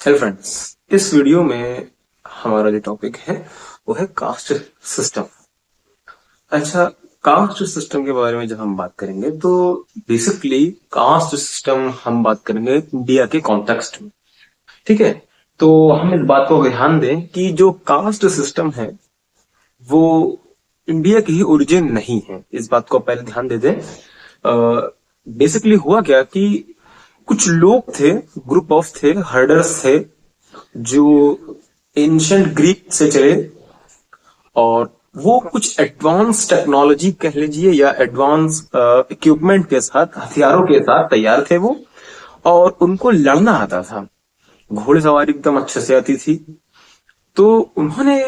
Hello friends. इस video में हमारा जो टॉपिक है वो है कास्ट सिस्टम। अच्छा, कास्ट सिस्टम के बारे में जब हम बात करेंगे तो बेसिकली कास्ट सिस्टम हम बात करेंगे इंडिया के कॉन्टेक्स्ट में। ठीक है, तो हम इस बात को ध्यान दें कि जो कास्ट सिस्टम है वो इंडिया की ही ओरिजिन नहीं है। इस बात को पहले ध्यान दे दें। बेसिकली हुआ क्या कि कुछ लोग थे, ग्रुप ऑफ थे, हर्डर्स थे, जो एंशंट ग्रीक से चले और वो कुछ एडवांस टेक्नोलॉजी कह लीजिए या एडवांस इक्विपमेंट के साथ, हथियारों के साथ तैयार थे वो। और उनको लड़ना आता था, घोड़ेसवारी एकदम अच्छे से आती थी। तो उन्होंने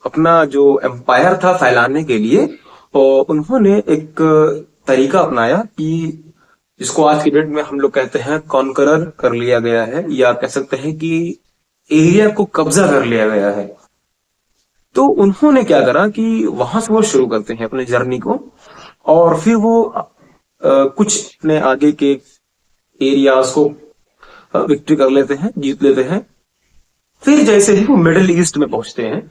अपना जो एम्पायर था फैलाने के लिए, और उन्होंने एक तरीका अपनाया कि जिसको आज की डेट में हम लोग कहते हैं कॉन्करर कर लिया गया है, या कह सकते हैं कि एरिया को कब्जा कर लिया गया है। तो उन्होंने क्या करा कि वहां से वो शुरू करते हैं अपने जर्नी को, और फिर वो कुछ अपने आगे के एरियाज को विक्ट्री कर लेते हैं, जीत लेते हैं। फिर जैसे ही वो मिडिल ईस्ट में पहुंचते हैं,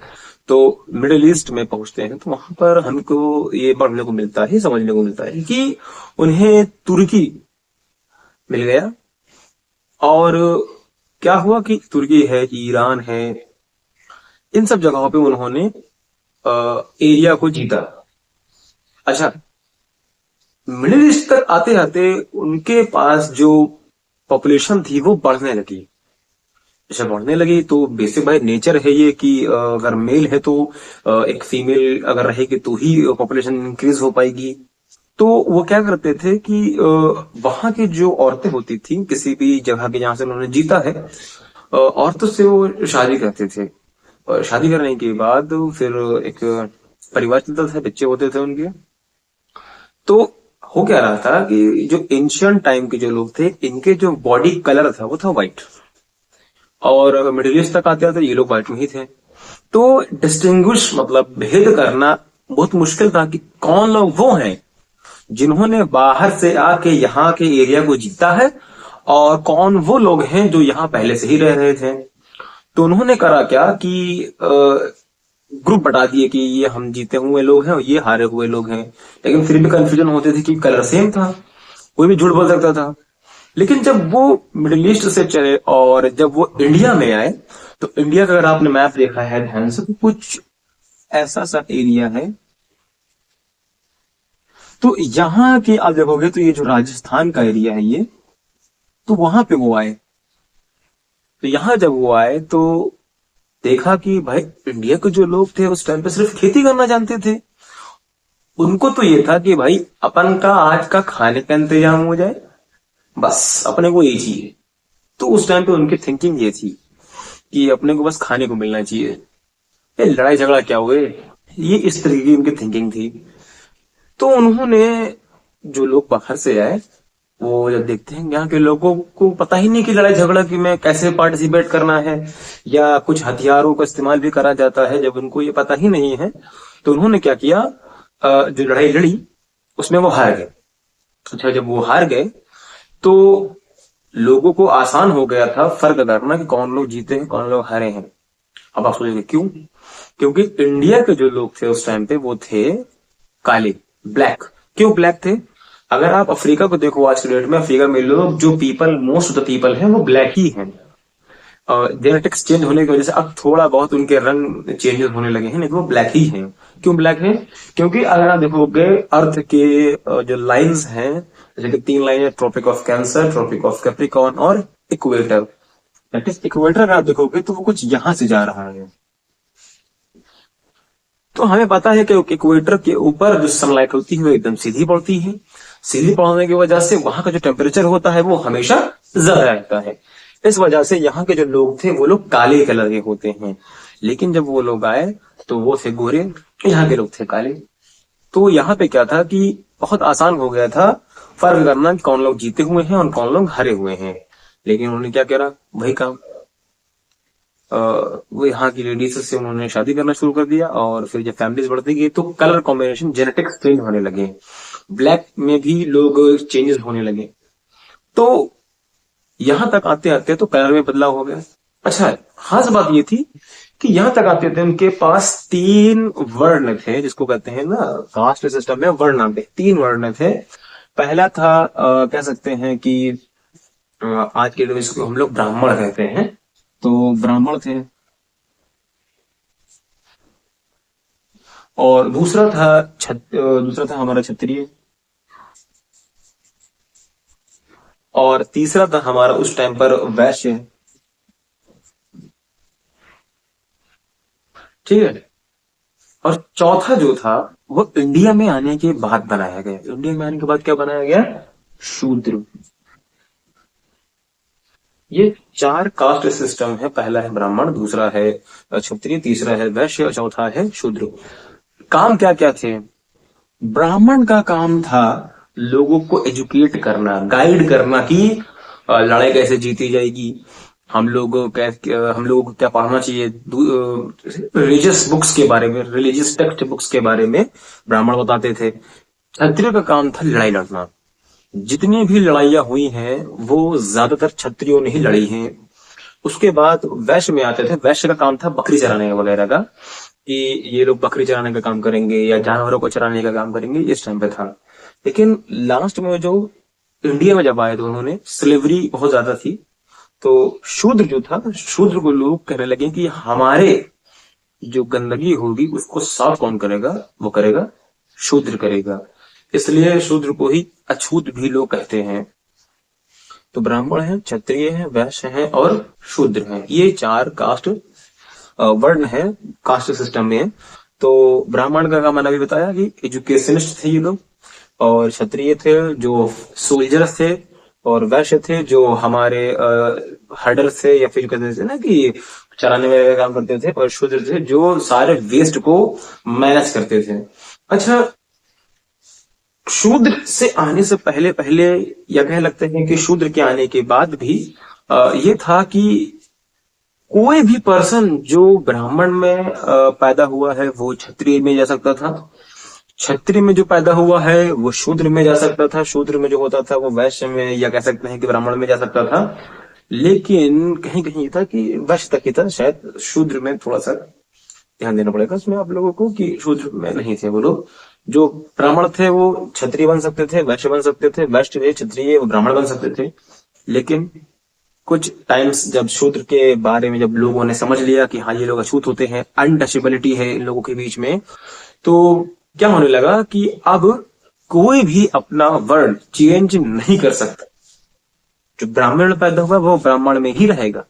तो मिडिल ईस्ट में पहुंचते हैं तो वहां पर हमको ये पढ़ने को मिलता है, समझने को मिलता है कि उन्हें तुर्की मिल गया। और क्या हुआ कि तुर्की है, ईरान है, इन सब जगहों पे उन्होंने एरिया को जीता। अच्छा, मिडिल ईस्ट तक आते आते उनके पास जो पॉपुलेशन थी वो बढ़ने लगी। अच्छा, बढ़ने लगी तो बेसिक बाय नेचर है ये कि अगर मेल है तो एक फीमेल अगर रहेगी तो ही पॉपुलेशन इंक्रीज हो पाएगी। तो वो क्या करते थे कि वहां की जो औरतें होती थी किसी भी जगह के जहां से उन्होंने जीता है, औरतों से वो शादी करते थे। और शादी करने के बाद फिर एक परिवार चलता था, बच्चे होते थे उनके। तो हो क्या रहा था कि जो एंशियंट टाइम के जो लोग थे, इनके जो बॉडी कलर था वो था व्हाइट, और मिडिल ईस्ट तक आते आते ये लोग व्हाइट में ही थे। तो डिस्टिंग्विश मतलब भेद करना बहुत मुश्किल था कि कौन लोग वो हैं जिन्होंने बाहर से आके यहाँ के एरिया को जीता है, और कौन वो लोग हैं जो यहाँ पहले से ही रह रहे थे। तो उन्होंने करा क्या कि ग्रुप बता दिए कि ये हम जीते हुए लोग हैं और ये हारे हुए लोग हैं। लेकिन फिर भी कंफ्यूजन होते थे कि कलर सेम था, कोई भी झूठ बोल सकता था। लेकिन जब वो मिडिल ईस्ट से चले और जब वो इंडिया में आए, तो इंडिया का अगर आपने मैप देखा है ध्यान से तो कुछ ऐसा सा एरिया है। तो यहाँ के आप देखोगे तो ये जो राजस्थान का एरिया है ये, तो वहां पे वो आए। तो यहाँ जब वो आए तो देखा कि भाई इंडिया के जो लोग थे उस टाइम पे सिर्फ खेती करना जानते थे। उनको तो ये था कि भाई अपन का आज का खाने का इंतजाम हो जाए, बस अपने को यही चाहिए। तो उस टाइम पे उनकी थिंकिंग ये थी कि अपने को बस खाने को मिलना चाहिए, ये लड़ाई झगड़ा क्या हुए, ये इस तरीके की उनकी थिंकिंग थी। तो उन्होंने, जो लोग बाहर से आए, वो जब देखते हैं यहाँ के लोगों को पता ही नहीं कि लड़ाई झगड़ा की में कैसे पार्टिसिपेट करना है, या कुछ हथियारों का इस्तेमाल भी करा जाता है, जब उनको ये पता ही नहीं है, तो उन्होंने क्या किया, जो लड़ाई लड़ी उसमें वो हार गए। अच्छा, जब वो हार गए तो लोगों को आसान हो गया था फर्क करना कि कौन लोग जीते हैं कौन लोग हारे हैं। अब आप सोचेंगे क्यों? क्योंकि इंडिया के जो लोग थे उस टाइम पे वो थे काले, ब्लैक। क्यों ब्लैक थे? अगर आप अफ्रीका को देखो आज के डेट में, अफ्रीका में लोग जो people, most of the people हैं वो ब्लैक ही हैं। जेनेटिक्स चेंज होने की वजह से अब थोड़ा बहुत उनके रंग चेंजेस होने लगे हैं, नहीं तो वो ब्लैक ही हैं। क्यों ब्लैक हैं? क्योंकि अगर आप देखोगे अर्थ के जो लाइंस हैं, जैसे कि 3 लाइन है, Tropic of Cancer, Tropic of Capricorn और इक्वेटर। दैट इज इक्वेटर, अगर आप देखोगे तो वो कुछ यहां से जा रहा है। तो हमें पता है कि इक्वेटर के ऊपर जो सनलाइट होती है वो एकदम सीधी पड़ती है। सीधी पड़ने की वजह से वहां का जो टेम्परेचर होता है वो हमेशा ज्यादा रहता है। इस वजह से यहाँ के जो लोग थे वो लोग काले कलर के होते हैं। लेकिन जब वो लोग आए तो वो थे गोरे, यहाँ के लोग थे काले। तो यहाँ पे क्या था कि बहुत आसान हो गया था फर्क करना कि कौन लोग जीते हुए हैं और कौन लोग हारे हुए हैं। लेकिन उन्होंने क्या करा, वही काम, वो यहाँ की लेडीज से उन्होंने शादी करना शुरू कर दिया। और फिर जब फैमिलीज बढ़ती गई तो कलर कॉम्बिनेशन, जेनेटिक्स चेंज होने लगे, ब्लैक में भी लोग चेंजेस होने लगे। तो यहां तक आते आते तो कलर में बदलाव हो गया। अच्छा, खास बात ये थी कि यहां तक आते थे उनके पास 3 वर्ण थे, जिसको कहते हैं ना कास्ट सिस्टम में वर्ण आते, 3 वर्ण थे। पहला था कह सकते हैं कि आज के दिन इसको हम लोग ब्राह्मण कहते हैं, तो ब्राह्मण थे। और दूसरा था हमारा क्षत्रिय। और तीसरा था हमारा उस टाइम पर वैश्य। ठीक है। और चौथा जो था वो इंडिया में आने के बाद बनाया गया। इंडिया में आने के बाद क्या बनाया गया? शूद्र। ये 4 कास्ट सिस्टम है। पहला है ब्राह्मण, दूसरा है क्षत्रिय, तीसरा है वैश्य और चौथा है शूद्र। काम क्या क्या थे? ब्राह्मण का काम था लोगों को एजुकेट करना, गाइड करना कि लड़ाई कैसे जीती जाएगी, हम लोगों को क्या पढ़ना चाहिए, रिलीजियस बुक्स के बारे में, रिलीजियस टेक्स्ट बुक्स के बारे में ब्राह्मण बताते थे। क्षत्रिय का काम था लड़ाई लड़ना। जितनी भी लड़ाइयां हुई हैं वो ज्यादातर क्षत्रियों ने ही लड़ी हैं। उसके बाद वैश्य में आते थे। वैश्य का काम था बकरी चराने वगैरह का, कि ये लोग बकरी चराने का काम करेंगे या जानवरों को चराने का काम करेंगे, इस टाइम पे था। लेकिन लास्ट में जो इंडिया में जब आए तो उन्होंने स्लेवरी बहुत ज्यादा थी, तो शूद्र जो था, शूद्र को लोग कहने लगे कि हमारे जो गंदगी होगी उसको साफ कौन करेगा? वो करेगा, शूद्र करेगा। इसलिए शूद्र को ही अछूत भी लोग कहते हैं। तो ब्राह्मण है, क्षत्रिय है, वैश्य है और शूद्र है, ये 4 कास्ट वर्ण है कास्ट सिस्टम में। तो ब्राह्मण का मैंने अभी बताया कि एजुकेशनिस्ट थे ये लोग, और क्षत्रिय थे जो सोल्जर्स थे, और वैश्य थे जो हमारे हर्डर्स थे, या फिर कहते थे ना कि चराने में काम करते थे, और शूद्र थे जो सारे वेस्ट को मैनेज करते थे। अच्छा, शूद्र से आने से पहले पहले या कह लगते हैं कि शूद्र के आने के बाद भी ये था कि कोई भी पर्सन जो ब्राह्मण में पैदा हुआ है वो क्षत्रिय में जा सकता था, क्षत्रिय में जो पैदा हुआ है वो शूद्र में जा सकता था, शूद्र में जो होता था वो वैश्य में या कह सकते हैं कि ब्राह्मण में जा सकता था। लेकिन कहीं कहीं ये था कि वैश्य तक ही था, शायद शूद्र में थोड़ा सा ध्यान देना पड़ेगा इसमें आप लोगों को, कि शूद्र में नहीं थे वो लोग। जो ब्राह्मण थे वो क्षत्रिय बन सकते थे, वैश्य बन सकते थे, वैश्य थे क्षत्रिय वो ब्राह्मण बन सकते थे। लेकिन कुछ टाइम्स जब शूद्र के बारे में जब लोगों ने समझ लिया कि हाँ ये लोग अछूत होते हैं, अनटचेबिलिटी है इन लोगों के बीच में, तो क्या होने लगा कि अब कोई भी अपना वर्ण चेंज नहीं कर सकता। जो ब्राह्मण में पैदा हुआ वो ब्राह्मण में ही रहेगा,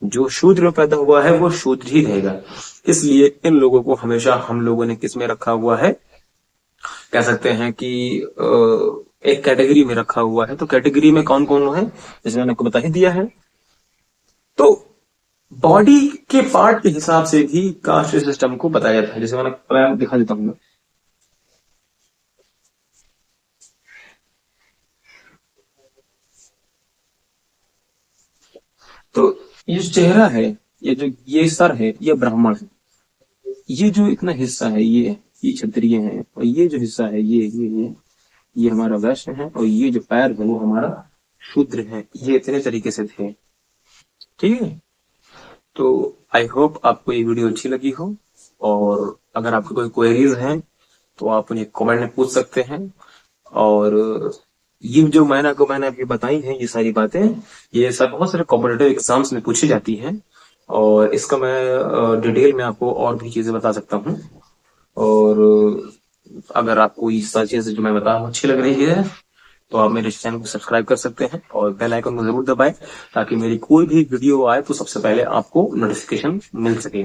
जो शूद्र में पैदा हुआ है वो शूद्र ही रहेगा। इसलिए इन लोगों को हमेशा हम लोगों ने किस में रखा हुआ है? कह सकते हैं कि एक कैटेगरी में रखा हुआ है। तो कैटेगरी में कौन कौन है, जैसे मैंने आपको बता ही दिया है। तो बॉडी के पार्ट के हिसाब से भी कास्ट सिस्टम को बताया जाता है। जैसे मैं दिखा देता हूँ। तो ये जो चेहरा है, ये सर है, ये ब्राह्मण है। ये जो इतना हिस्सा है ये क्षत्रिय है, और ये जो हिस्सा है ये हमारा वैश्य है, और ये जो पैर है वो हमारा शूद्र है। ये इतने तरीके से थे। ठीक है। तो आई होप आपको ये वीडियो अच्छी लगी हो, और अगर आपको कोई क्वेरीज हैं तो आप उन्हें कमेंट में पूछ सकते हैं। और ये जो मैंने अभी बताई हैं ये सारी बातें, ये सब बहुत सारे कॉम्पिटेटिव एग्जाम्स में पूछी जाती हैं, और इसका मैं डिटेल में आपको और भी चीजें बता सकता हूँ। और अगर आपको ये सारी चीजें जो मैं बता रहा हूँ अच्छी लग रही है तो आप मेरे चैनल को सब्सक्राइब कर सकते हैं और बेल आइकन को जरूर दबाएं, ताकि मेरी कोई भी वीडियो आए तो सबसे पहले आपको नोटिफिकेशन मिल सके।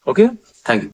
Okay, thank you.